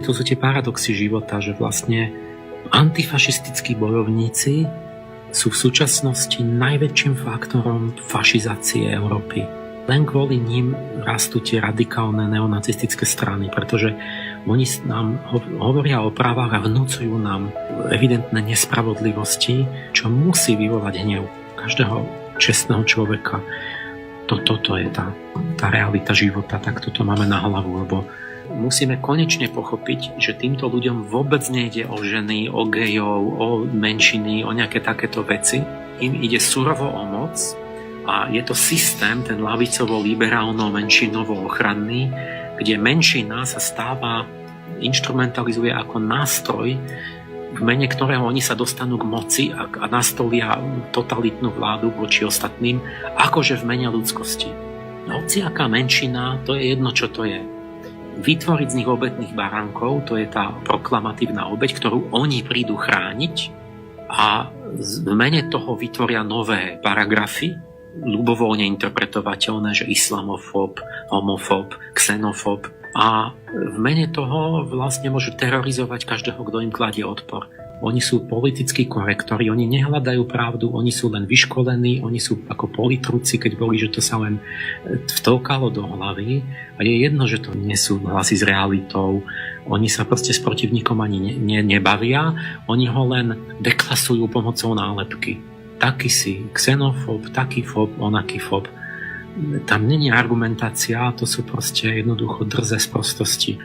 To sú tie paradoxy života, že vlastne antifašistickí bojovníci sú v súčasnosti najväčším faktorom fašizácie Európy. Len kvôli ním rastú tie radikálne neonacistické strany, pretože oni nám hovoria o právach a vnúcujú nám evidentné nespravodlivosti, čo musí vyvolať hnev každého čestného človeka. Toto je tá realita života, tak toto máme na hlavu, lebo musíme konečne pochopiť, že týmto ľuďom vôbec nejde o ženy, o gejov, o menšiny, o nejaké takéto veci. Im ide surovo o moc a je to systém, ten lavicovo-liberálno-menšinovo-ochranný, kde menšina sa stáva, instrumentalizuje ako nástroj, v mene ktorého oni sa dostanú k moci a nastolia totalitnú vládu voči ostatným, akože v mene ľudskosti. Hociaká menšina, to je jedno, čo to je. Vytvoriť z nich obetných baránkov, to je tá proklamatívna obeť, ktorú oni prídu chrániť a v mene toho vytvoria nové paragrafy, ľubovoľne interpretovateľné, že islamofób, homofób, xenofób a v mene toho vlastne môžu terorizovať každého, kto im kladie odpor. Oni sú politickí korektori, oni nehľadajú pravdu, oni sú len vyškolení, oni sú ako politruci, keď boli, že to sa len vtĺkalo do hlavy a je jedno, že to nie sú hlasy s realitou. Oni sa proste s protivníkom ani nebavia, oni ho len deklasujú pomocou nálepky. Taký si xenofób, taký fób, onaký fób. Tam není argumentácia, to sú proste jednoducho drze sprostosti.